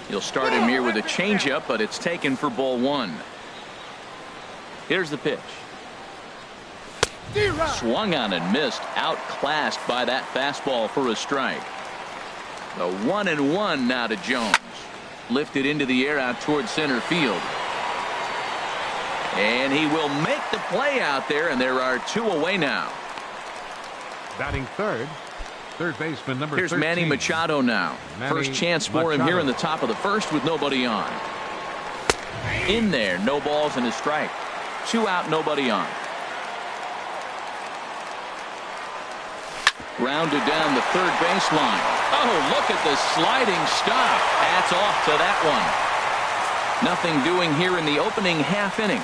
He'll start him here with a changeup, but it's taken for ball one. Here's the pitch. Swung on and missed. Outclassed by that fastball for a strike. The 1-1 now to Jones. Lifted into the air out towards center field. And he will make the play out there, and there are two away now. Batting third baseman number 13. Here's Manny Machado now. First chance for him here in the top of the first with nobody on. In there, no balls and a strike. 2 out, nobody on. Rounded down the third baseline. Oh, look at the sliding stop. Hats off to that one. Nothing doing here in the opening half inning.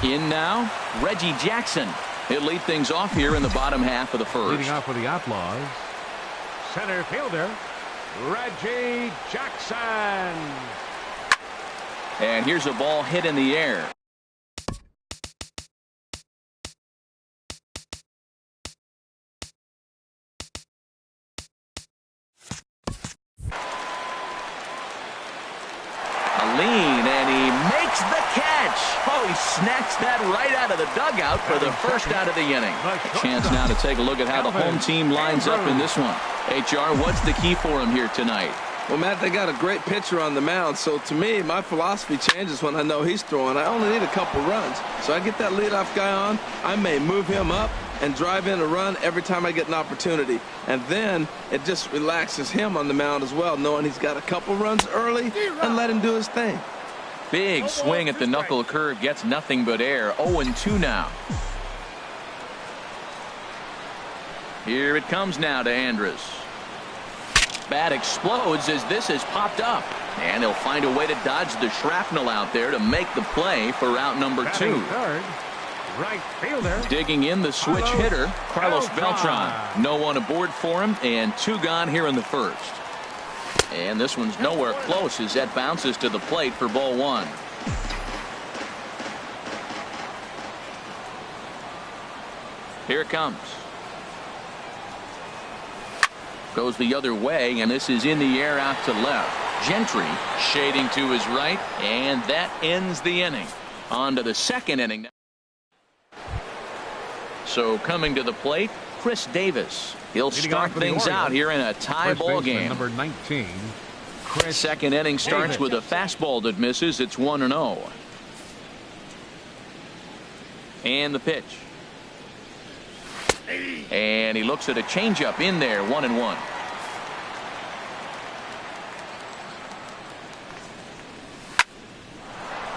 In now, Reggie Jackson. He'll lead things off here in the bottom half of the first. Leading off for the Outlaws, center fielder Reggie Jackson. And here's a ball hit in the air. A lean, and he makes the catch. Oh, he snatched that right out of the dugout for the first out of the inning. A chance now to take a look at how the home team lines up in this one. HR, what's the key for him here tonight? Well, Matt, they got a great pitcher on the mound, so to me, my philosophy changes when I know he's throwing. I only need a couple runs. So I get that leadoff guy on, I may move him up and drive in a run every time I get an opportunity. And then it just relaxes him on the mound as well, knowing he's got a couple runs early and let him do his thing. Big swing at the knuckle curve, gets nothing but air. 0-2 now. Here it comes now to Andrus. Bat explodes as this has popped up, and he'll find a way to dodge the shrapnel out there to make the play for out number 2. Third, right fielder. Digging in the switch hitter, Carlos Beltran. No one aboard for him, and 2 gone here in the first. And this one's nowhere close as that bounces to the plate for ball 1. Here it comes. Goes the other way, and this is in the air out to left. Gentry shading to his right, and that ends the inning. On to the second inning. So coming to the plate, Chris Davis. He'll start things out here in a tie ball game. Number 19. Second inning starts with a fastball that misses. It's 1-0. And the pitch. And he looks at a changeup in there. 1-1.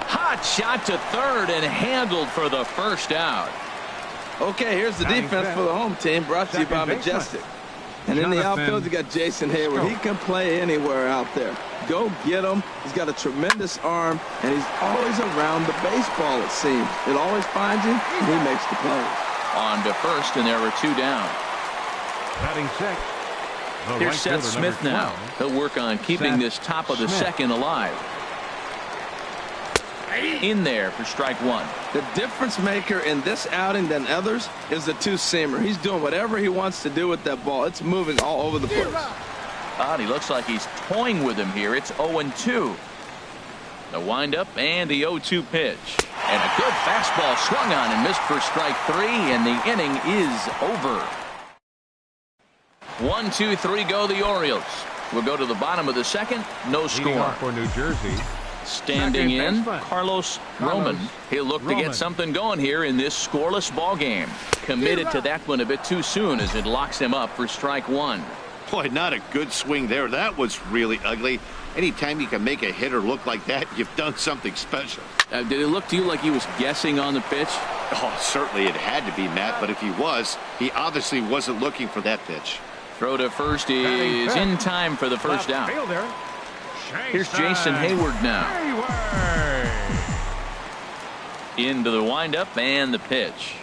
Hot shot to third and handled for the first out. Okay, here's the defense for the home team, brought to you by Majestic. And in the outfield, you got Jason Hayward. He can play anywhere out there. Go get him. He's got a tremendous arm, and he's always around the baseball, it seems. It always finds him, and he makes the plays. On to first, and there were 2 down. Batting sixth. Here's Seth Smith now. He'll work on keeping this top of the second alive. In there for strike 1. The difference maker in this outing than others is the 2-seamer. He's doing whatever he wants to do with that ball. It's moving all over the place. He looks like he's toying with him here. It's 0-2. The windup and the 0-2 pitch. And a good fastball swung on and missed for strike 3, and the inning is over. 1, 2, 3 go the Orioles. We'll go to the bottom of the second. No score. For New Jersey. Standing in, Carlos Roman. He'll look to get something going here in this scoreless ball game. Committed to that one a bit too soon as it locks him up for strike 1. Boy, not a good swing there. That was really ugly. Anytime you can make a hitter look like that, you've done something special. Did it look to you like he was guessing on the pitch? Oh, certainly it had to be, Matt, but if he was, he obviously wasn't looking for that pitch. Throw to first is in time for the first out. Here's Jason Hayward now. Into the windup and the pitch.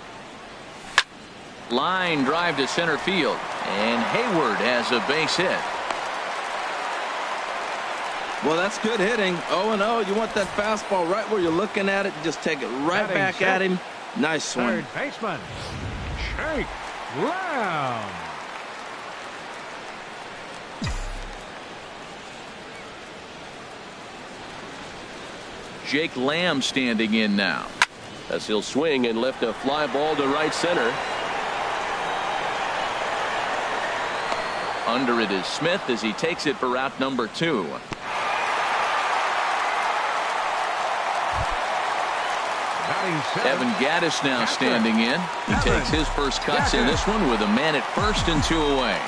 Line drive to center field, and Hayward has a base hit. Well, that's good hitting. 0-0. You want that fastball right where you're looking at it. Just take it right back at him. Nice swing. Third baseman, Jake Brown. Jake Lamb standing in now. As he'll swing and lift a fly ball to right center. Under it is Smith as he takes it for route number 2. Evan Gaddis now standing in. He takes his first cuts in this one with a man at first and 2 away.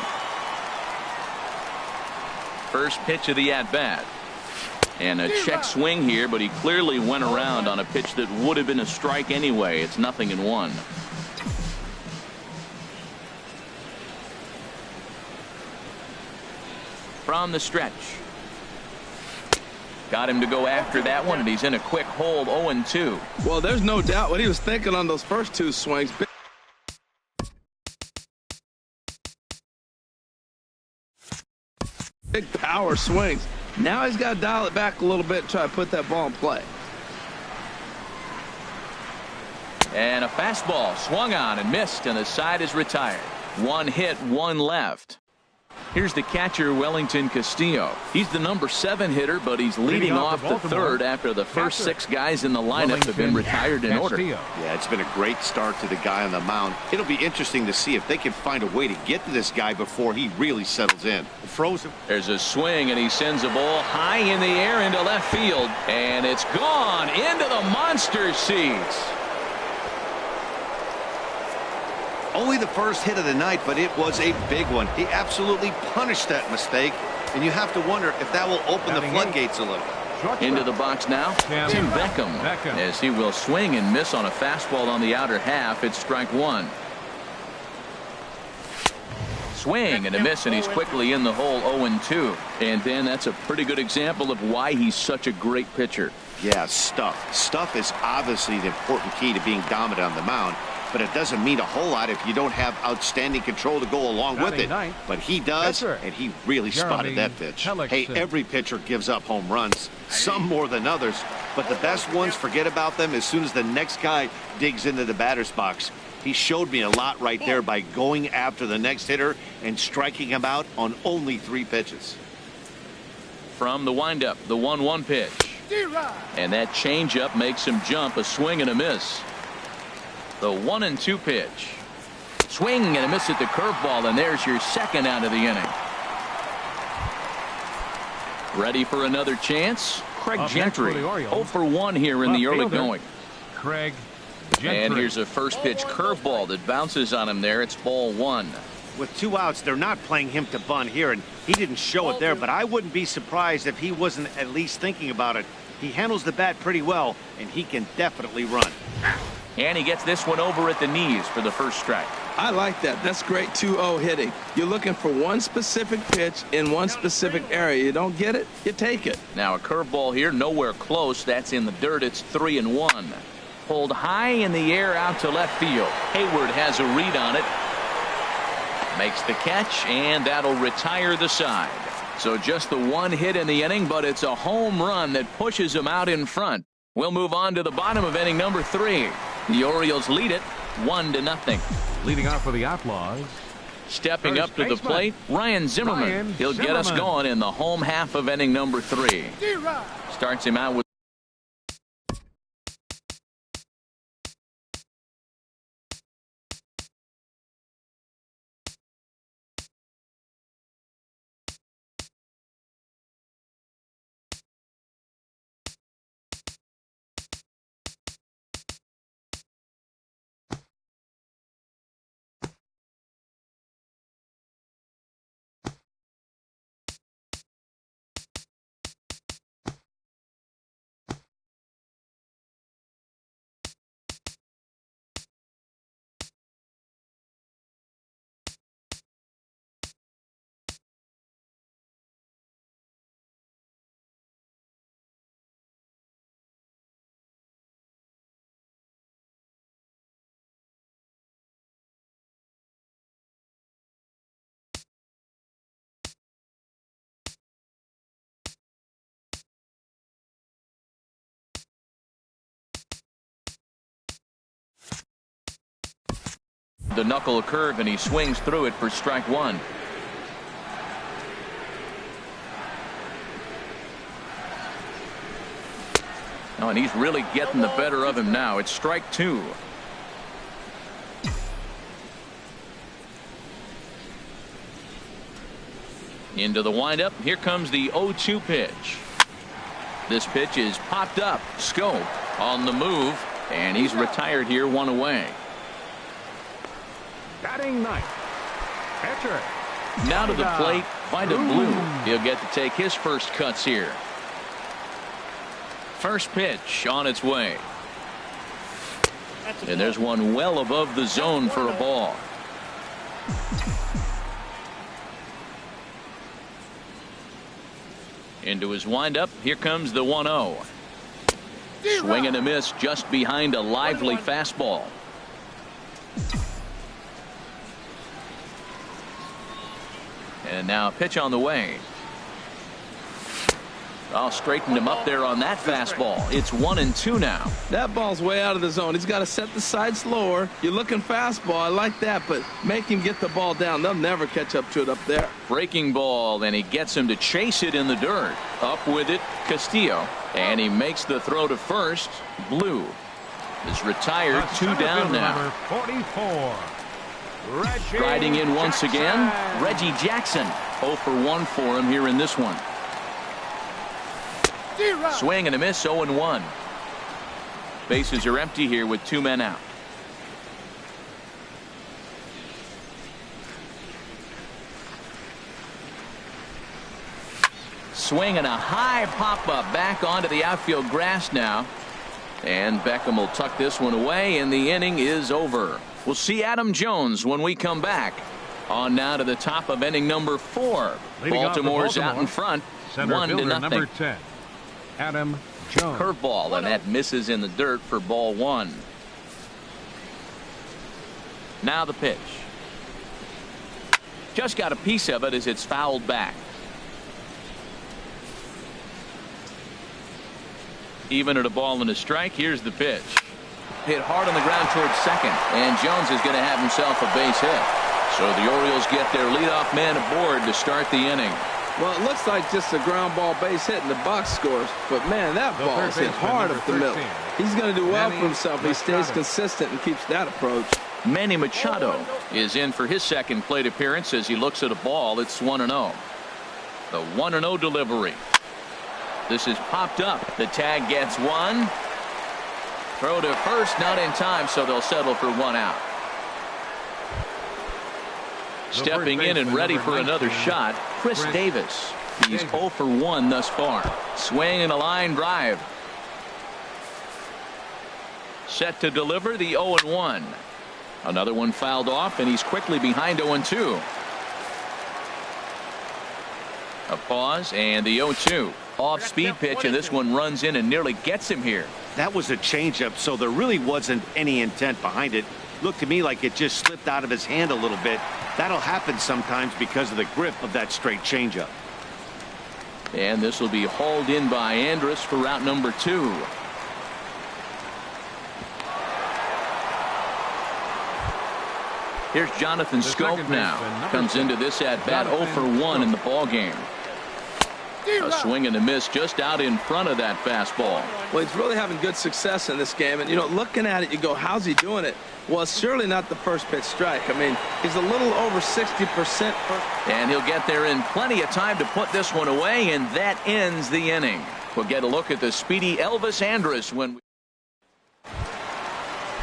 First pitch of the at-bat. And a check swing here, but he clearly went around on a pitch that would have been a strike anyway. It's 0-1. From the stretch. Got him to go after that one, and he's in a quick hold, 0-2. Well, there's no doubt what he was thinking on those first 2 swings. Big power swings. Now he's got to dial it back a little bit and try to put that ball in play. And a fastball swung on and missed, and the side is retired. 1 hit, 1 left. Here's the catcher, Wellington Castillo. He's the number 7 hitter, but he's leading off the third after the first 6 guys in the lineup have been retired in order. Yeah, it's been a great start to the guy on the mound. It'll be interesting to see if they can find a way to get to this guy before he really settles in. Frozen. There's a swing, and he sends a ball high in the air into left field, and it's gone into the monster seats. Only the first hit of the night, but it was a big one. He absolutely punished that mistake, and you have to wonder if that will open the floodgates a little. Into the box now, Tim Beckham, as he will swing and miss on a fastball on the outer half. It's strike 1. Swing and a miss, and he's quickly in the hole, 0-2. And then that's a pretty good example of why he's such a great pitcher. Yeah, stuff. Stuff is obviously the important key to being dominant on the mound. But it doesn't mean a whole lot if you don't have outstanding control to go along with it. But he does, and he really spotted that pitch. Hey, every pitcher gives up home runs, some more than others. But the best ones, forget about them as soon as the next guy digs into the batter's box. He showed me a lot right there by going after the next hitter and striking him out on only 3 pitches. From the windup, the 1-1 pitch. And that changeup makes him jump, a swing and a miss. The 1-2 pitch. Swing and a miss at the curveball, and there's your second out of the inning. Ready for another chance? Craig Gentry, 0 for 1 here in the early going. Craig Gentry. And here's a first pitch curveball that bounces on him there. It's ball 1. With 2 outs, they're not playing him to bunt here, and he didn't show it there, but I wouldn't be surprised if he wasn't at least thinking about it. He handles the bat pretty well, and he can definitely run. And he gets this one over at the knees for the first strike. I like that. That's great 2-0 hitting. You're looking for one specific pitch in one specific area. You don't get it, you take it. Now a curveball here, nowhere close. That's in the dirt. It's 3-1. Pulled high in the air out to left field. Hayward has a read on it. Makes the catch, and that'll retire the side. So just the 1 hit in the inning, but it's a home run that pushes him out in front. We'll move on to the bottom of inning number 3. The Orioles lead it 1-0. Leading off for the Outlaws. Stepping up to the plate, Ryan Zimmerman. He'll get us going in the home half of inning number 3. Starts him out with the knuckle curve, and he swings through it for strike 1. Oh, and he's really getting the better of him now. It's strike 2. Into the windup. Here comes the 0-2 pitch. This pitch is popped up. Scope on the move, and he's retired here, 1 away. Batting ninth, pitcher. Now to the plate, Vida Blue. He'll get to take his first cuts here. First pitch on its way. And there's one well above the zone for a ball. Into his windup. Here comes the 1-0. Swing and a miss just behind a lively fastball. And now a pitch on the way. Oh, straightened him up there on that fastball. It's 1-2 now. That ball's way out of the zone. He's got to set the side slower. You're looking fastball. I like that, but make him get the ball down. They'll never catch up to it up there. Breaking ball, and he gets him to chase it in the dirt. Up with it, Castillo. And he makes the throw to first. Blue is retired. 2 down now. 44. Riding in once again, Reggie Jackson. 0 for 1 for him here in this one. Swing and a miss, 0-1. Bases are empty here with 2 men out. Swing and a high pop-up back onto the outfield grass now. And Beckham will tuck this one away, and the inning is over. We'll see Adam Jones when we come back. On now to the top of inning number 4. Baltimore's out in front, 1-0. Number 10. Adam Jones. Curveball, and that misses in the dirt for ball 1. Now the pitch. Just got a piece of it as it's fouled back. Even at a ball and a strike. Here's the pitch. Hit hard on the ground towards second, and Jones is going to have himself a base hit. So the Orioles get their leadoff man aboard to start the inning. Well, it looks like just a ground ball base hit and the box scores. But, man, that ball is hit hard up the middle. He's going to do well for himself. He stays consistent and keeps that approach. Manny Machado is in for his second plate appearance as he looks at a ball. It's 1-0. The 1-0 delivery. This is popped up. The tag gets 1. Throw to first, not in time, so they'll settle for 1 out. Stepping in and ready for another shot, Chris Davis. He's 0 for 1 thus far. Swing and a line drive. Set to deliver the 0-1. Another one fouled off, and he's quickly behind 0-2. A pause, and the 0-2. Off-speed pitch, and this one runs in and nearly gets him here. That was a changeup, so there really wasn't any intent behind it. Looked to me like it just slipped out of his hand a little bit. That'll happen sometimes because of the grip of that straight changeup. And this will be hauled in by Andrus for route number 2. Here's Jonathan Scope now. Comes into this at bat 0 for 1 in the ball game. A swing and a miss just out in front of that fastball. Well, he's really having good success in this game. And, you know, looking at it, you go, how's he doing it? Well, it's surely not the first pitch strike. I mean, he's a little over 60%. And he'll get there in plenty of time to put this one away, and that ends the inning. We'll get a look at the speedy Elvis Andrus when we...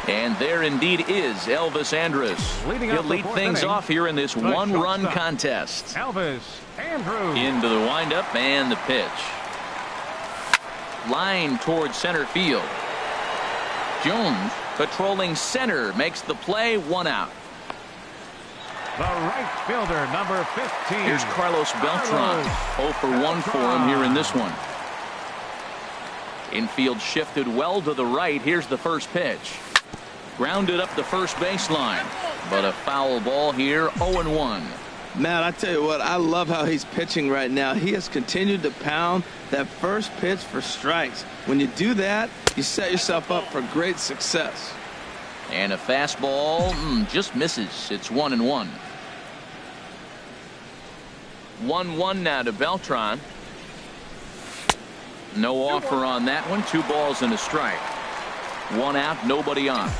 And there indeed is Elvis Andrus. He'll lead things off here in this one-run contest. Elvis Andrus. Into the windup and the pitch. Line towards center field. Jones patrolling center makes the play, 1 out. The right fielder, number 15. Here's Carlos Beltran. 0 for 1 for him here in this one. Infield shifted well to the right. Here's the first pitch. Grounded up the first baseline, but a foul ball here, 0-1. Matt, I tell you what, I love how he's pitching right now. He has continued to pound that first pitch for strikes. When you do that, you set yourself up for great success. And a fastball just misses. It's 1-1. 1-1 now to Beltran. No offer on that one. 2 balls and a strike. 1 out, nobody on.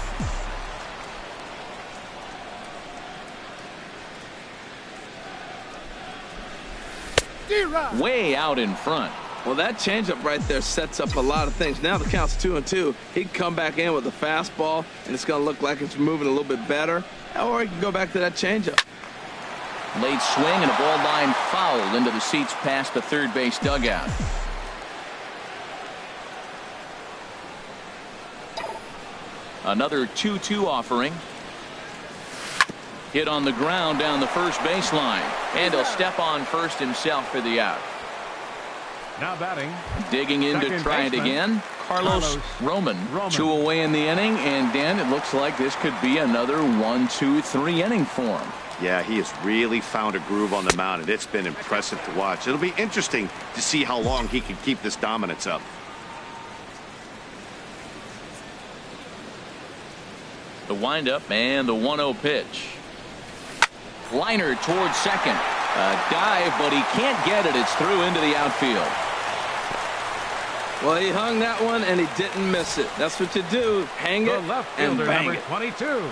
Way out in front. Well, that changeup right there sets up a lot of things. Now the count's 2-2. He can come back in with a fastball, and it's going to look like it's moving a little bit better. Or he can go back to that changeup. Late swing and a ball line fouled into the seats past the third base dugout. Another 2-2 offering. Hit on the ground down the first baseline. And he'll step on first himself for the out. Now batting. Digging in to try it again. Carlos Roman. 2 away in the inning. And Dan, it looks like this could be another 1-2-3 inning for him. Yeah, he has really found a groove on the mound, and it's been impressive to watch. It'll be interesting to see how long he can keep this dominance up. The windup and the 1-0 pitch. Liner towards second. A dive, but he can't get it. It's through into the outfield. Well, he hung that one, and he didn't miss it. That's what you do. Hang it and bang number it. 22,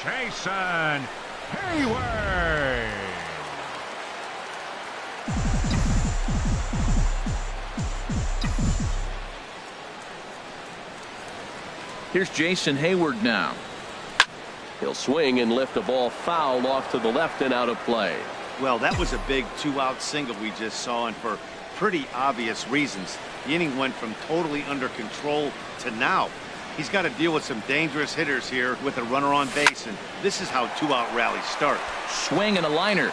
Jason Hayward. Here's Jason Hayward now. He'll swing and lift a ball foul off to the left and out of play. Well, that was a big 2-out single we just saw, and for pretty obvious reasons. The inning went from totally under control to now. He's got to deal with some dangerous hitters here with a runner on base, and this is how 2-out rallies start. Swing and a liner.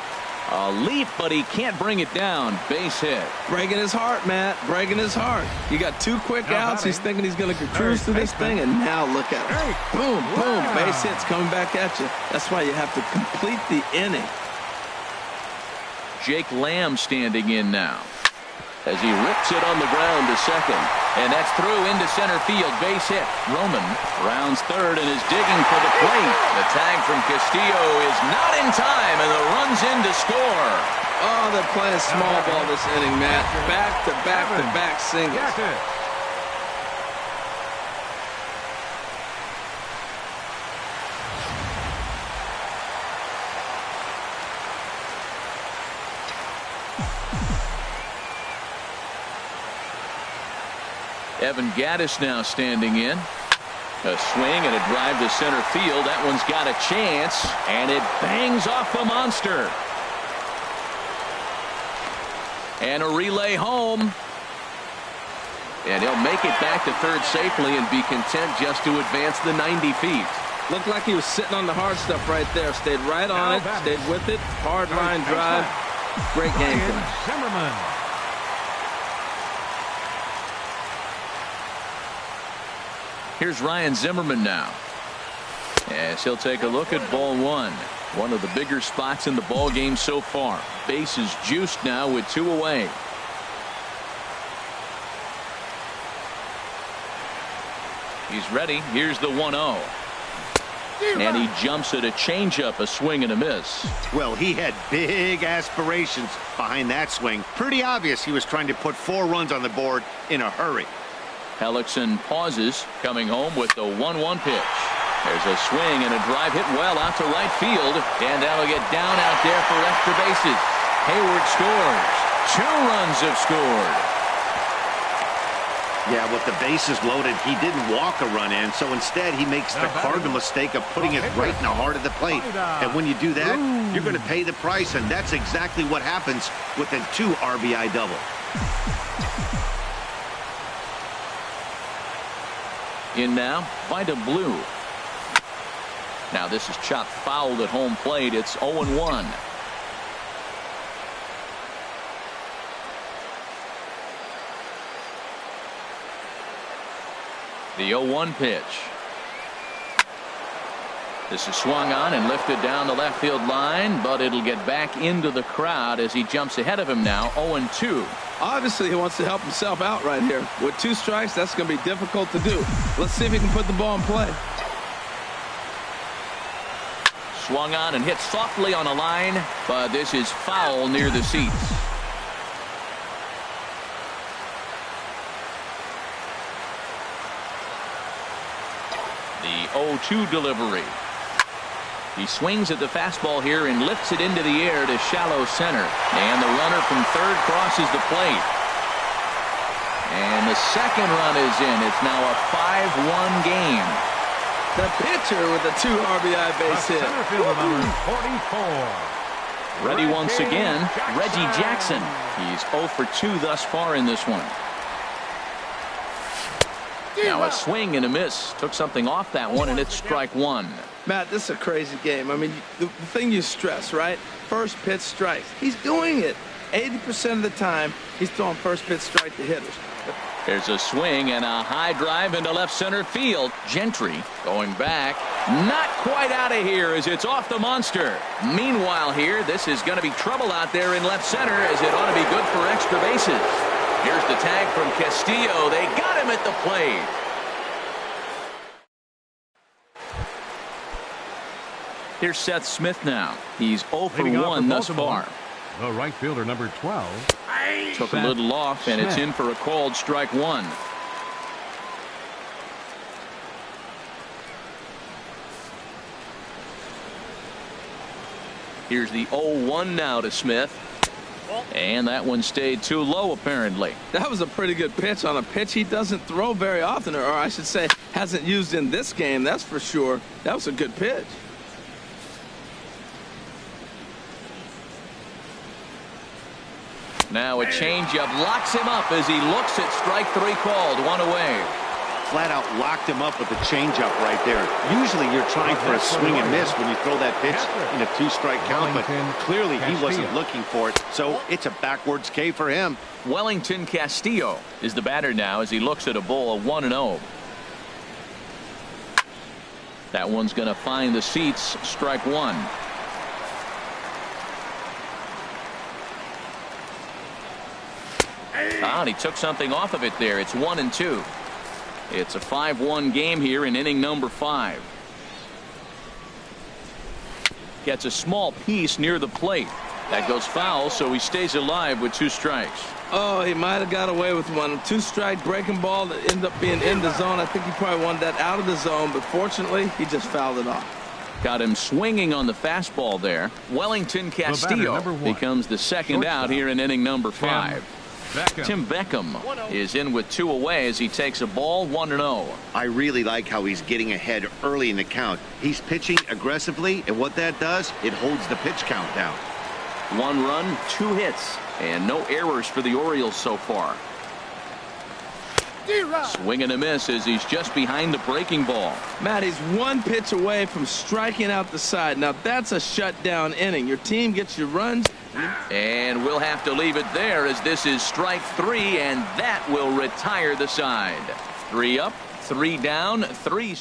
A leap, but he can't bring it down. Base hit. Breaking his heart, Matt. Breaking his heart. You got 2 quick outs. He's thinking he's going to cruise through this thing, and now look at it. Boom, boom. Base hits coming back at you. That's why you have to complete the inning. Jake Lamb standing in now as he rips it on the ground to second. And that's through into center field. Base hit. Roman rounds third and is digging for the plate. The tag from Castillo is not in time, and the run's in to score. Oh, they're playing small ball this inning, Matt. Back-to-back-to-back singles. Evan Gattis now standing in. A swing and a drive to center field. That one's got a chance, and it bangs off the monster. And a relay home. And he'll make it back to third safely and be content just to advance the 90 feet. Looked like he was sitting on the hard stuff right there. Stayed right on it. Stayed with it. Hard line drive. Great game for him. Zimmerman. Here's Ryan Zimmerman now. As he'll take a look at ball 1. One of the bigger spots in the ball game so far. Bases juiced now with 2 away. He's ready. Here's the 1-0. And he jumps at a changeup, a swing and a miss. Well, he had big aspirations behind that swing. Pretty obvious he was trying to put 4 runs on the board in a hurry. Hellickson pauses, coming home with the 1-1 pitch. There's a swing and a drive hit well out to right field, and that'll get down out there for extra bases. Hayward scores. 2 runs have scored. Yeah, with the bases loaded, he didn't walk a run in, so instead he makes the cardinal mistake of putting it right in the heart of the plate. And when you do that, you're going to pay the price, and that's exactly what happens with a 2 RBI double. In now, Vida Blue. Now this is chopped fouled at home plate. It's 0-1. The 0-1 pitch. This is swung on and lifted down the left field line, but it'll get back into the crowd as he jumps ahead of him now. 0-2. Obviously, he wants to help himself out right here. With 2 strikes, that's going to be difficult to do. Let's see if he can put the ball in play. Swung on and hit softly on a line, but this is foul near the seats. The 0-2 delivery. He swings at the fastball here and lifts it into the air to shallow center. And the runner from third crosses the plate. And the second run is in. It's now a 5-1 game. The pitcher with the 2 RBI base hit. Center fielder number 44. Ready once again, Reggie Jackson. He's 0 for 2 thus far in this one. Now a swing and a miss. Took something off that one, and it's strike 1. Matt, this is a crazy game. I mean, the thing you stress, right? First pitch strikes. He's doing it. 80% of the time, he's throwing first pitch strike to hitters. There's a swing and a high drive into left center field. Gentry going back. Not quite out of here as it's off the monster. Meanwhile here, this is going to be trouble out there in left center as it ought to be good for extra bases. Here's the tag from Castillo. They got him at the plate. Here's Seth Smith now. He's 0 for 1 thus far. The right fielder number 12. Took a little off, and it's in for a called strike 1. Here's the 0-1 now to Smith. And that one stayed too low, apparently. That was a pretty good pitch on a pitch he doesn't throw very often, or I should say hasn't used in this game, that's for sure. That was a good pitch. Now a changeup locks him up as he looks at strike 3 called. 1 away. Flat out locked him up with the changeup right there. Usually you're trying for a swing and miss when you throw that pitch in a 2-strike count, but clearly he wasn't looking for it, so it's a backwards K for him. Wellington Castillo is the batter now as he looks at a ball of 1-0. That one's going to find the seats. Strike 1. And he took something off of it there. It's 1-2. It's a 5-1 game here in inning number 5. Gets a small piece near the plate. That goes foul, so he stays alive with 2 strikes. Oh, he might have got away with one. 2-strike breaking ball that ended up being in the zone. I think he probably wanted that out of the zone, but fortunately, he just fouled it off. Got him swinging on the fastball there. Wellington Castillo becomes the second out here in inning number 5. Tim Beckham is in with 2 away as he takes a ball. 1-0. I really like how he's getting ahead early in the count. He's pitching aggressively, and what that does, it holds the pitch count down. 1 run, 2 hits, and no errors for the Orioles so far. Swing and a miss as he's just behind the breaking ball. Matt, he's 1 pitch away from striking out the side. Now that's a shutdown inning. Your team gets your runs. And we'll have to leave it there as this is strike 3, and that will retire the side. 3 up, 3 down, 3.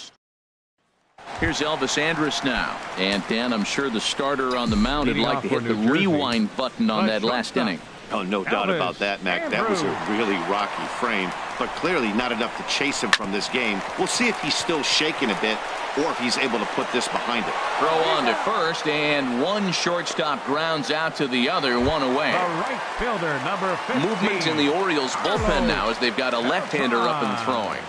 Here's Elvis Andrus now. And Dan, I'm sure the starter on the mound would like to hit the rewind button on that last inning. Oh, no doubt about that, Mac. That was a really rocky frame, but clearly not enough to chase him from this game. We'll see if he's still shaking a bit or if he's able to put this behind him. Throw on to first, and 1 shortstop grounds out to the other. 1 away. The right fielder, number 15. Movement in the Orioles bullpen now as they've got a left-hander up and throwing.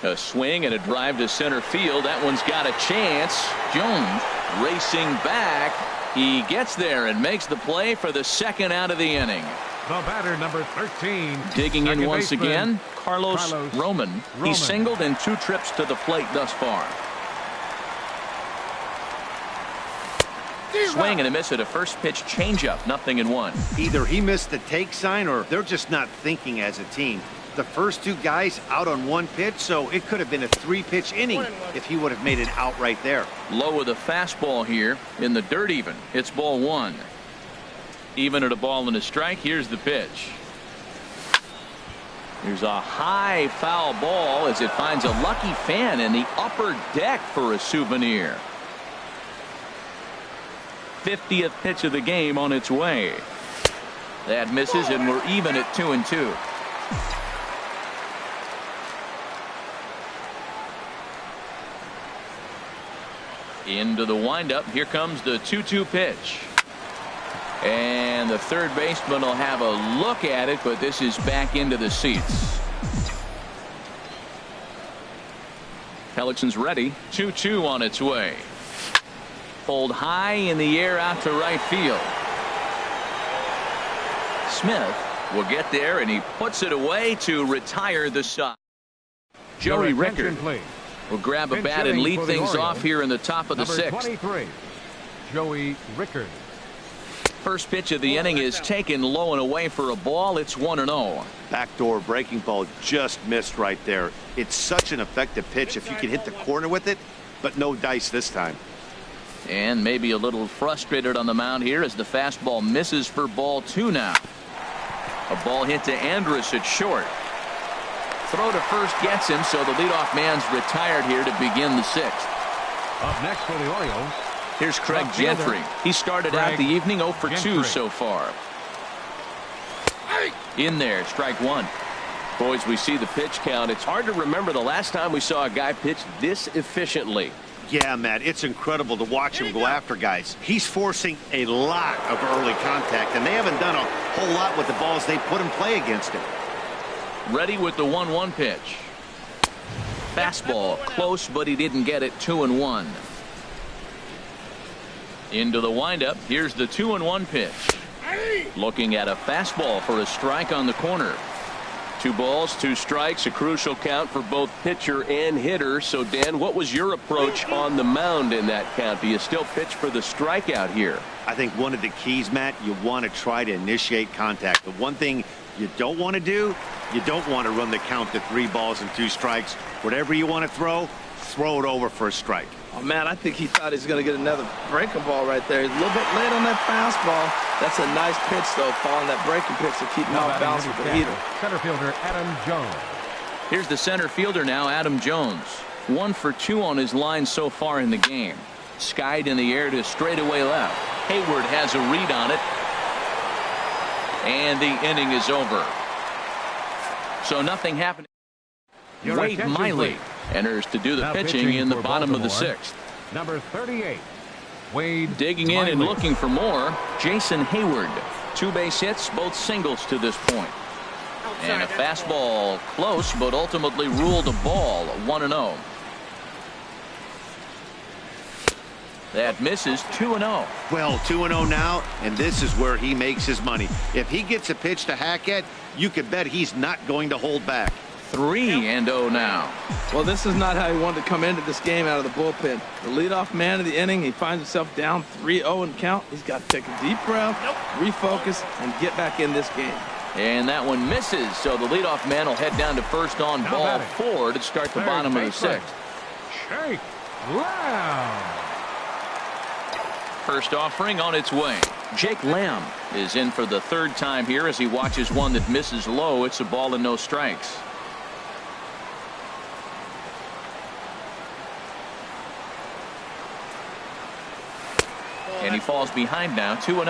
A swing and a drive to center field. That one's got a chance. Jones racing back. He gets there and makes the play for the second out of the inning. The batter, number 13. Digging in once again, Carlos Roman. He's singled in 2 trips to the plate thus far. Swing and a miss at a first pitch changeup. 0-1. Either he missed the take sign or they're just not thinking as a team. The first 2 guys out on 1 pitch, so it could have been a 3-pitch inning if he would have made it out right there. Low with a fastball here in the dirt even. It's ball 1. Even at a ball and a strike. Here's the pitch. There's a high foul ball as it finds a lucky fan in the upper deck for a souvenir. 50th pitch of the game on its way. That misses, and we're even at 2-2. Into the windup. Here comes the 2-2 pitch. And the third baseman will have a look at it, but this is back into the seats. Pellicans ready. 2-2 on its way. Pulled high in the air out to right field. Smith will get there, and he puts it away to retire the side. Joey Rickard will grab a bat and lead things off here in the top of the sixth. 23, Joey Rickard. First pitch of the inning is taken low and away for a ball. It's 1-0. Backdoor breaking ball just missed right there. It's such an effective pitch if you can hit the corner with it, but no dice this time. And maybe a little frustrated on the mound here as the fastball misses for ball 2 now. A ball hit to Andrus at short. Throw to first gets him, so the leadoff man's retired here to begin the sixth. Up next for the Orioles. Here's Craig Gentry. He started out the evening 0 for 2 so far. In there, strike one. Boys, we see the pitch count. It's hard to remember the last time we saw a guy pitch this efficiently. Yeah, Matt, it's incredible to watch him go after guys. He's forcing a lot of early contact, and they haven't done a whole lot with the balls they put in play against him. Ready with the 1-1 pitch. Fastball close, but he didn't get it. 2-1. Into the windup. Here's the 2-1 pitch. Looking at a fastball for a strike on the corner. 2 balls, 2 strikes, a crucial count for both pitcher and hitter. So, Dan, what was your approach on the mound in that count? Do you still pitch for the strikeout here? I think one of the keys, Matt, you want to try to initiate contact. The one thing you don't want to do, you don't want to run the count to 3 balls and 2 strikes. Whatever you want to throw it over for a strike. Oh, man, I think he thought he was going to get another breaking ball right there. He's a little bit late on that fastball. That's a nice pitch, though, following that breaking pitch to keep him off balance with the heater. Center fielder Adam Jones. Here's the center fielder now, Adam Jones. 1 for 2 on his line so far in the game. Skied in the air to straightaway left. Hayward has a read on it. And the inning is over. So nothing happened. Wade Miley enters to do the pitching in the bottom of the sixth. Number 38, Wade digging in and looking for more. Jason Hayward. 2 base hits, both singles to this point. And a fastball close, but ultimately ruled a ball. 1-0. That misses. 2-0. Well, 2-0 now, and this is where he makes his money. If he gets a pitch to Hackett, you could bet he's not going to hold back. 3-0 now. Well, this is not how he wanted to come into this game out of the bullpen. The leadoff man of the inning, he finds himself down 3-0 in count. He's got to take a deep breath, refocus, and get back in this game. And that one misses, so the leadoff man will head down to first on ball 4 to start the bottom of the sixth. Jake Lamb. First offering on its way. Jake Lamb is in for the 3rd time here as he watches one that misses low. It's a ball and no strikes. And he falls behind now, 2-0.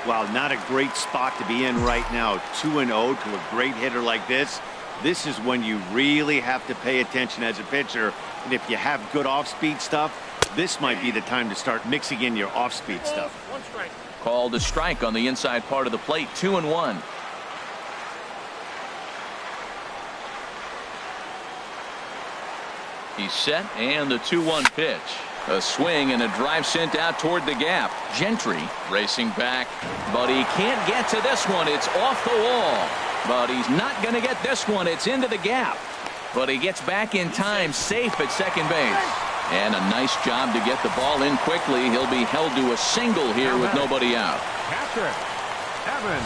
Wow, not a great spot to be in right now. 2-0 to a great hitter like this. This is when you really have to pay attention as a pitcher. And if you have good off-speed stuff, this might be the time to start mixing in your off-speed stuff. Called a strike on the inside part of the plate, 2-1. He's set, and the 2-1 pitch. A swing and a drive sent out toward the gap. Gentry racing back, but he can't get to this one. It's off the wall, but he's not going to get this one. It's into the gap, but he gets back in time, safe at second base. And a nice job to get the ball in quickly. He'll be held to a single here with nobody out. Catcher, Evan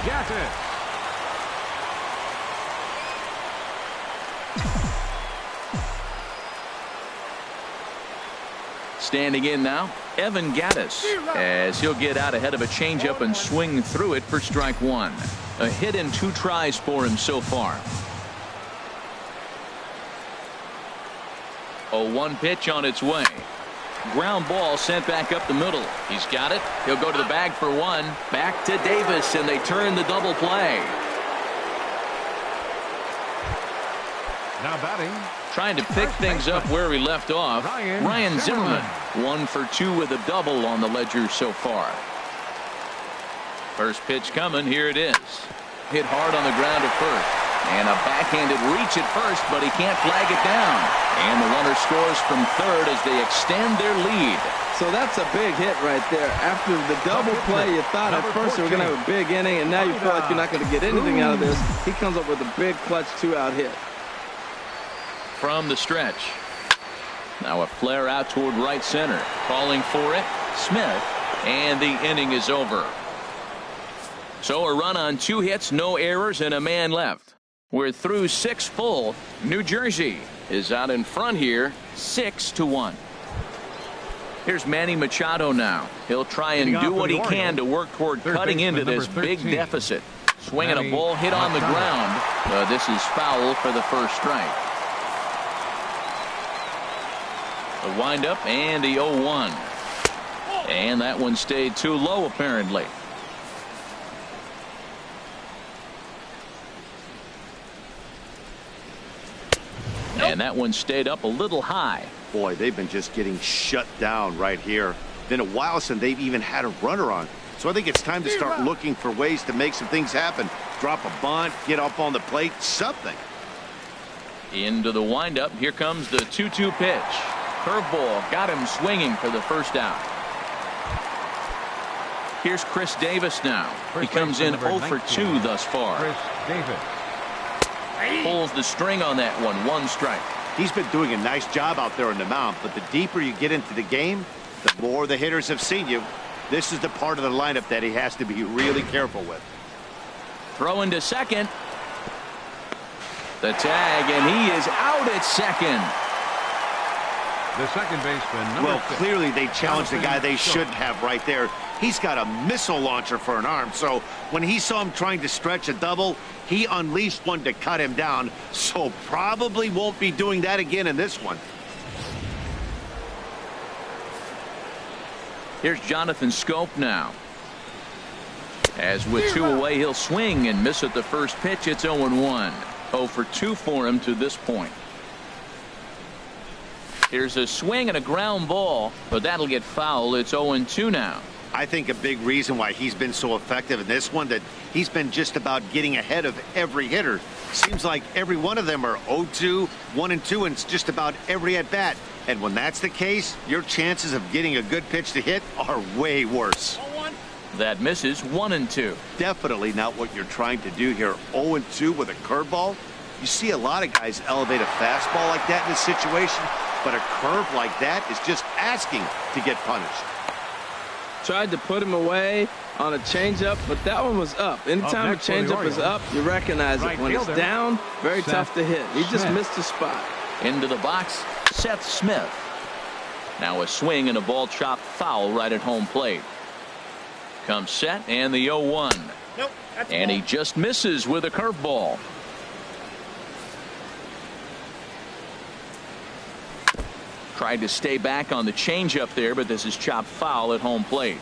Gattis. Standing in now, Evan Gattis, as he'll get out ahead of a changeup and swing through it for strike 1. A hit and 2 tries for him so far. A 1 pitch on its way. Ground ball sent back up the middle. He's got it. He'll go to the bag for 1. Back to Davis, and they turn the double play. Now batting. Trying to pick things up where he left off. Ryan Zimmerman. 1 for 2 with a double on the ledger so far. First pitch coming. Here it is. Hit hard on the ground at first. And a backhanded reach at first, but he can't flag it down. And the runner scores from third as they extend their lead. So that's a big hit right there. After the double play, you thought at first they were going to have a big inning, and now you feel like you're not going to get anything out of this. He comes up with a big clutch 2-out hit. From the stretch. Now a flare out toward right center. Calling for it, Smith. And the inning is over. So a run on 2 hits, no errors, and a man left. We're through 6 full. New Jersey is out in front here, 6-1. Here's Manny Machado now. He'll try and do what he can to work toward cutting into this big deficit. Swinging a ball hit on the ground. This is foul for the first strike. The windup and the 0-1. And that one stayed too low apparently. And that one stayed up a little high. Boy, they've been just getting shut down right here. Been a while since they've even had a runner on. So I think it's time to start looking for ways to make some things happen. Drop a bunt, get up on the plate, something. Into the windup. Here comes the 2-2 pitch. Curveball got him swinging for the first out. Here's Chris Davis now. He comes in 0 for 2 thus far. Chris Davis. Pulls the string on that one. 1 strike. He's been doing a nice job out there on the mound, but the deeper you get into the game, the more the hitters have seen you. This is the part of the lineup that he has to be really careful with. Throwing to second. The tag, and he is out at second. The second baseman. Well, clearly they challenged the guy they shouldn't have right there. He's got a missile launcher for an arm, so when he saw him trying to stretch a double, he unleashed one to cut him down, so probably won't be doing that again in this one. Here's Jonathan Scope now. As with 2 away, he'll swing and miss at the first pitch. It's 0-1. 0 for 2 for him to this point. Here's a swing and a ground ball, but that'll get foul. It's 0-2 now. I think a big reason why he's been so effective in this one, that he's been just about getting ahead of every hitter. Seems like every one of them are 0-2, 1-2, and it's just about every at bat. And when that's the case, your chances of getting a good pitch to hit are way worse. That misses. 1-2. Definitely not what you're trying to do here. 0-2 with a curveball. You see a lot of guys elevate a fastball like that in this situation, but a curve like that is just asking to get punished. Tried to put him away on a changeup, but that one was up. Anytime a changeup is up, you recognize it. When it's down, very tough to hit. He just missed the spot. Into the box, Seth Smith. Now a swing and a ball chopped foul right at home plate. Comes set and the 0-1. Nope, and he just misses with a curveball. Tried to stay back on the changeup there, but this is chopped foul at home plate.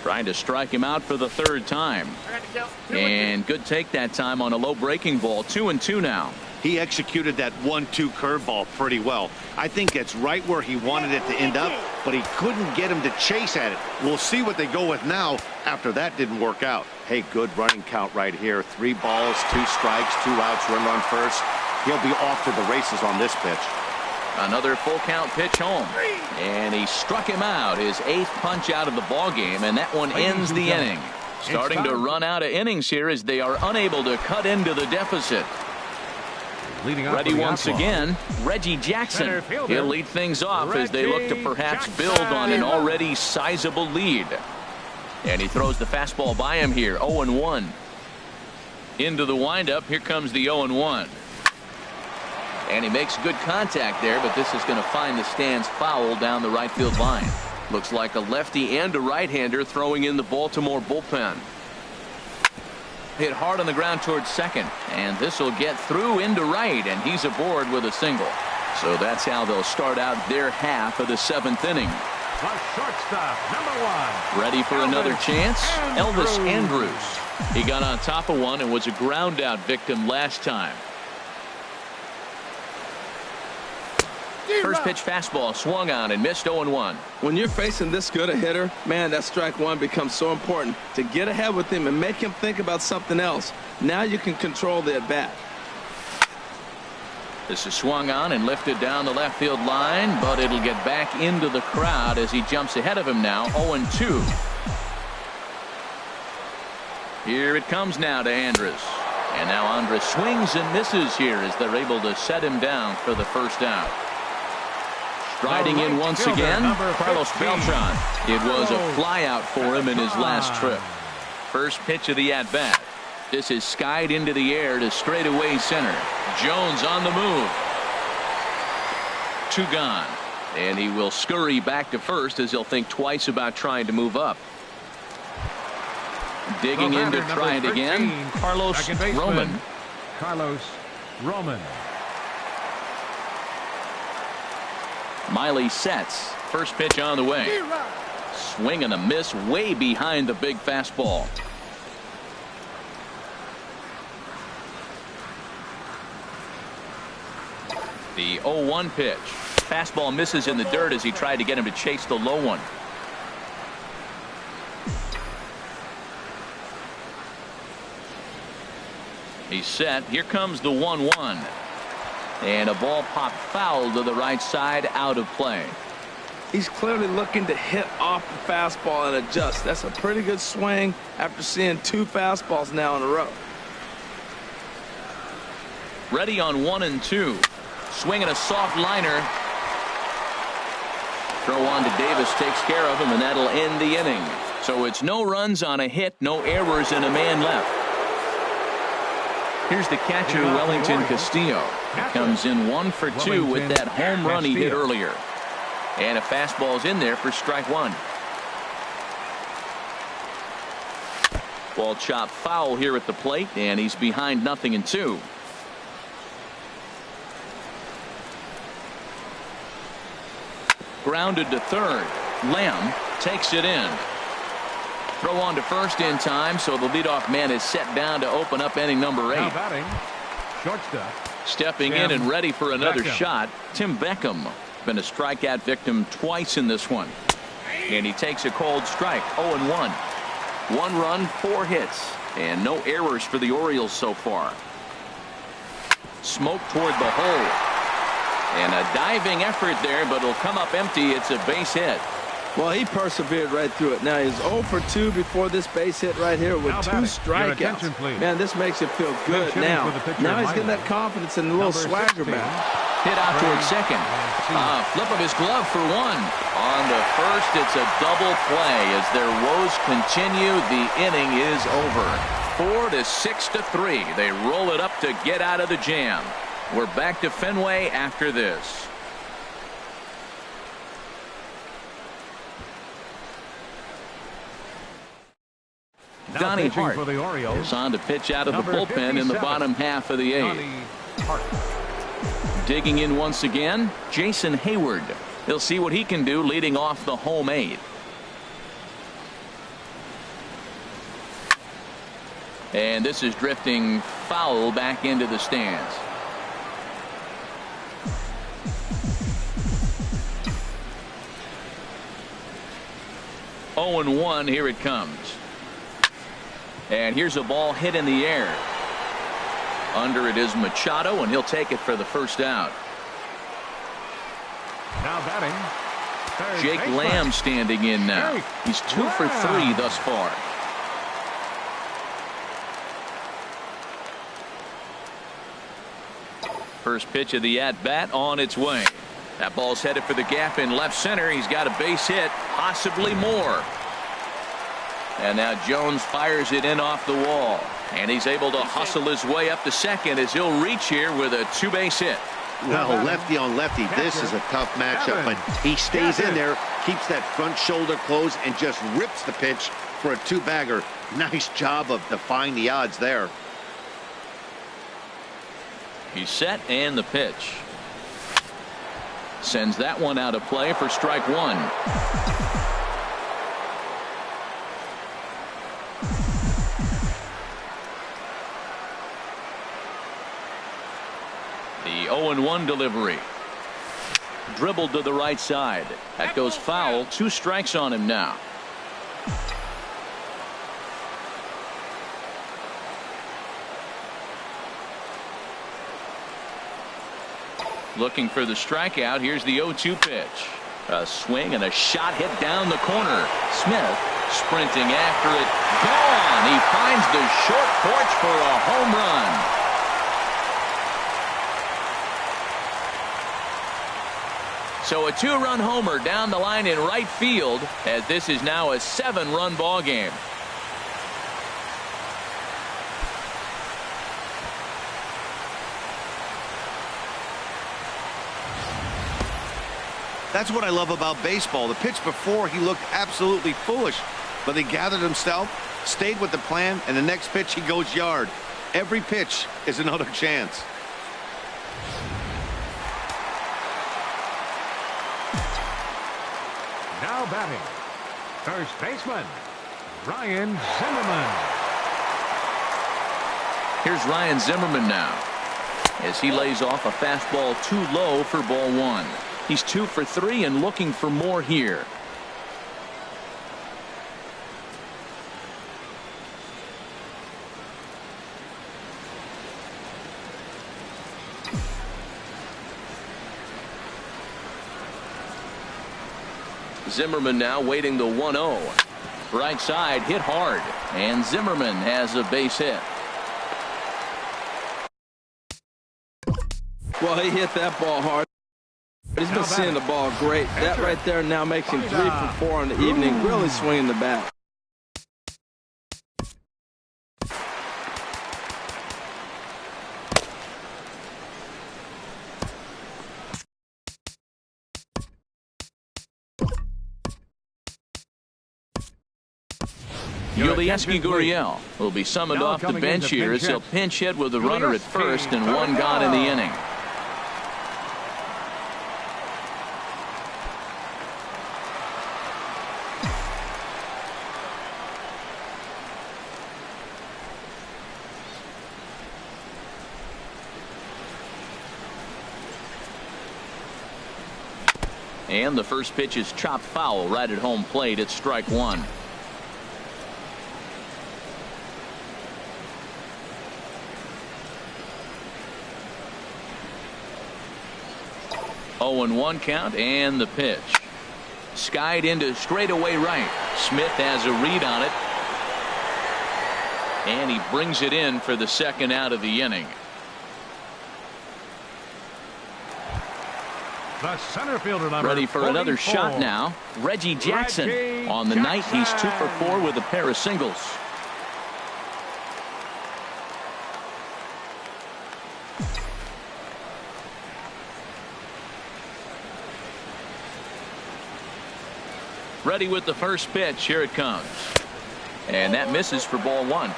Trying to strike him out for the 3rd time. And good take that time on a low breaking ball. 2-2 now. He executed that 1-2 curveball pretty well. I think it's right where he wanted it to end up, but he couldn't get him to chase at it. We'll see what they go with now after that didn't work out. Hey, good running count right here. 3 balls, 2 strikes, 2 outs, run on first. He'll be off to the races on this pitch. Another full count pitch home, and he struck him out, his 8th punch out of the ball game, and that one ends the inning. Starting to run out of innings here as they are unable to cut into the deficit. Ready once again, Reggie Jackson. He'll lead things off as they look to perhaps build on an already sizable lead. And he throws the fastball by him here. 0-1. Into the windup. Here comes the 0-1. And he makes good contact there, but this is going to find the stands foul down the right field line. Looks like a lefty and a right-hander throwing in the Baltimore bullpen. Hit hard on the ground towards second, and this will get through into right, and he's aboard with a single. So that's how they'll start out their half of the 7th inning. The shortstop, number 1. Ready for another chance? Elvis Andrus. He got on top of one and was a ground out victim last time. First pitch fastball swung on and missed. 0-1. When you're facing this good a hitter, man, that strike one becomes so important to get ahead with him and make him think about something else. Now you can control the at-bat. This is swung on and lifted down the left field line, but it'll get back into the crowd as he jumps ahead of him now. 0-2. Here it comes now to Andrus. And now Andrus swings and misses here as they're able to set him down for the first out. Striding in once again, Carlos Beltran. It was a flyout for him in his last trip. First pitch of the at-bat. This is skied into the air to straightaway center. Jones on the move. 2 gone. And he will scurry back to first as he'll think twice about trying to move up. Digging in to try it again, Carlos Roman. Carlos Roman. Miley sets. First pitch on the way. Swing and a miss way behind the big fastball. The 0-1 pitch. Fastball misses in the dirt as he tried to get him to chase the low one. He's set. Here comes the 1-1. And a ball popped foul to the right side, out of play. He's clearly looking to hit off the fastball and adjust. That's a pretty good swing after seeing 2 fastballs now in a row. Ready on 1-2. Swinging a soft liner. Throw on to Davis takes care of him, and that'll end the inning. So it's no runs on a hit, no errors, and a man left. Here's the catcher, Wellington Castillo. He comes in 1 for 2 with that home run he hit earlier. And a fastball's in there for strike 1. Ball chopped foul here at the plate, and he's behind 0-2. Grounded to third. Lamb takes it in. Throw on to first in time, so the leadoff man is set down to open up inning number 8. Now batting, shortstop. Stepping in and ready for another shot, Tim Beckham. Been a strikeout victim twice in this one. And he takes a cold strike. 0-1. 1 run, 4 hits, and no errors for the Orioles so far. Smoke toward the hole. And a diving effort there, but it'll come up empty. It's a base hit. Well, he persevered right through it. Now he's 0 for 2 before this base hit right here with 2 strikeouts. Man, this makes it feel good now. Now he's getting that confidence and a little swagger back. Hit out towards second. Flip of his glove for 1. On the first, it's a double play as their woes continue. The inning is over. 4-6-3. They roll it up to get out of the jam. We're back to Fenway after this. Donnie Hart for the Orioles is on to pitch out of the bullpen in the bottom half of the 8th. Digging in once again, Jason Hayward. He'll see what he can do leading off the home 8th. And this is drifting foul back into the stands. Oh, 0-1. Here it comes. And here's a ball hit in the air. Under it is Machado, and he'll take it for the first out. Now batting, Jake Lamb standing in now. He's 2 for 3 thus far. First pitch of the at-bat on its way. That ball's headed for the gap in left center. He's got a base hit, possibly more. And now Jones fires it in off the wall. And he's able to hustle his way up to second as he'll reach here with a 2-base hit. Well, lefty on lefty, this is a tough matchup, but he stays in there, keeps that front shoulder closed, and just rips the pitch for a 2-bagger. Nice job of defying the odds there. He's set, and the pitch. Sends that one out of play for strike 1. The 0-1 delivery. Dribbled to the right side. That goes foul. 2 strikes on him now. Looking for the strikeout. Here's the 0-2 pitch. A swing and a shot hit down the corner. Smith sprinting after it. Gone. He finds the short porch for a home run. So a 2-run homer down the line in right field, as this is now a 7-run ball game. That's what I love about baseball. The pitch before, he looked absolutely foolish, but he gathered himself, stayed with the plan, and the next pitch he goes yard. Every pitch is another chance. Now batting, first baseman, Ryan Zimmerman. Here's Ryan Zimmerman now, as he lays off a fastball too low for ball 1. He's 2 for 3 and looking for more here. Zimmerman now waiting the 1-0. Right side hit hard, and Zimmerman has a base hit. Well, he hit that ball hard. He's been seeing the ball great. That right there now makes him 3 for 4 in the evening, really swinging the bat. Yulieski Gurriel will be summoned off the bench here as he'll pinch hit with a runner at first and 1 gone in the inning. And the first pitch is chopped foul right at home plate. It's strike 1. 0-1 count, and the pitch. Skied into straightaway right. Smith has a read on it, and he brings it in for the 2nd out of the inning. The center fielder number ready for 44. Another shot now. Reggie Jackson. On the night, he's 2 for 4 with a pair of singles. Ready with the first pitch. Here it comes. And that misses for ball 1.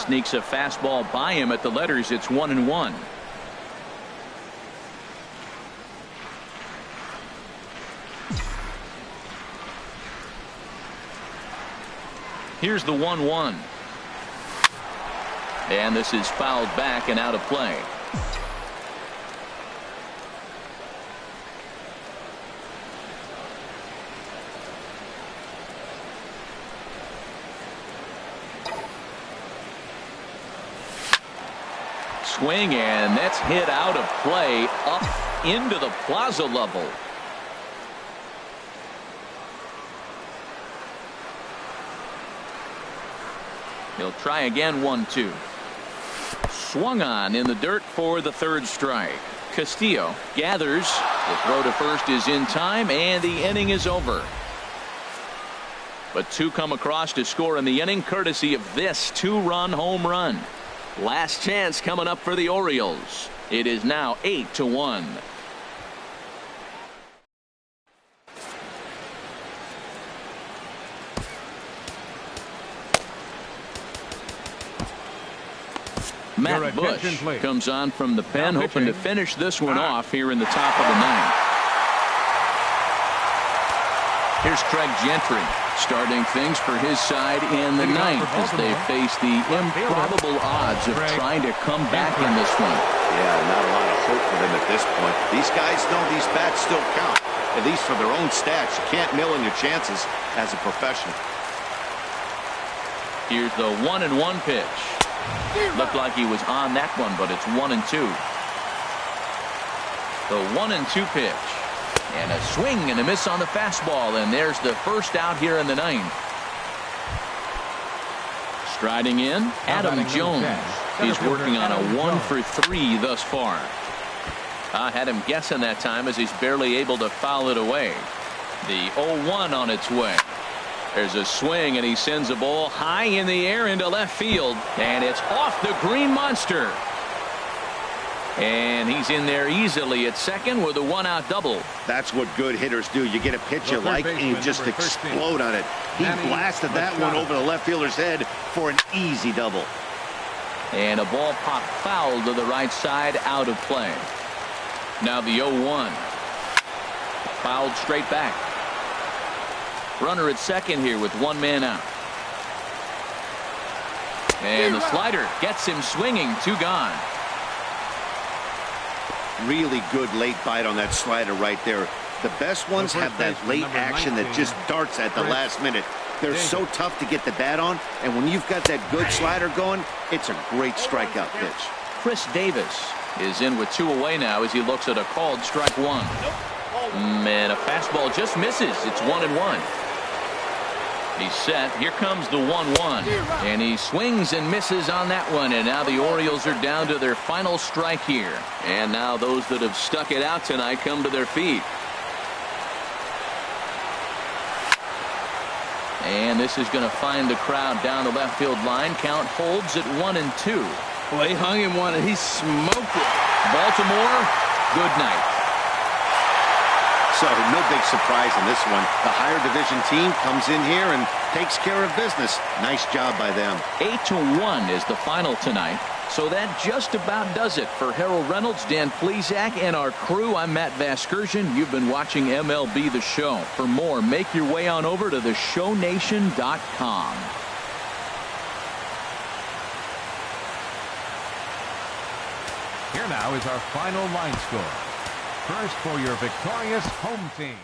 Sneaks a fastball by him at the letters. It's 1-1. Here's the 1-1. And this is fouled back and out of play. Swing, and that's hit out of play up into the plaza level. He'll try again. 1-2. Swung on in the dirt for the 3rd strike. Castillo gathers. The throw to first is in time, and the inning is over. But 2 come across to score in the inning, courtesy of this 2-run home run. Last chance coming up for the Orioles. It is now 8-1. Matt Bush comes on from the pen, hoping to finish this one off here in the top of the ninth. Here's Craig Gentry starting things for his side in the ninth as they face the improbable odds of trying to come back in this one. Yeah, not a lot of hope for them at this point. These guys know these bats still count, at least for their own stats. You can't mill in your chances as a professional. Here's the 1-1 pitch. Looked like he was on that one, but it's 1-2. The 1-2 pitch. And a swing and a miss on the fastball, and there's the first out here in the ninth. Striding in, Adam Jones. He's working on a 1-for-3 thus far. I had him guessing that time as he's barely able to foul it away. The 0-1 on its way. There's a swing, and he sends a ball high in the air into left field, and it's off the green monster. And he's in there easily at second with a 1-out double. That's what good hitters do. You get a pitch you like and you just explode on it. He blasted that one over the left fielder's head for an easy double. And a ball popped foul to the right side, out of play. Now the 0-1. Fouled straight back. Runner at second here with one man out. And the slider gets him swinging, 2 gone. Really good late bite on that slider right there. The best ones have that late action that just darts at the last minute. They're so tough to get the bat on, and when you've got that good slider going, it's a great strikeout pitch. Chris Davis is in with 2 away now as he looks at a called strike 1. And a fastball just misses. It's 1-1. He's set. Here comes the 1-1. And he swings and misses on that one. And now the Orioles are down to their final strike here. And now those that have stuck it out tonight come to their feet. And this is going to find the crowd down the left field line. Count holds at 1-2. Well, he hung him one and he smoked it. Baltimore, good night. So no big surprise in this one. The higher division team comes in here and takes care of business. Nice job by them. 8-1 is the final tonight. So that just about does it for Harold Reynolds, Dan Plesac, and our crew. I'm Matt Vasgersian. You've been watching MLB The Show. For more, make your way on over to theshownation.com. Here now is our final line score. First for your victorious home team.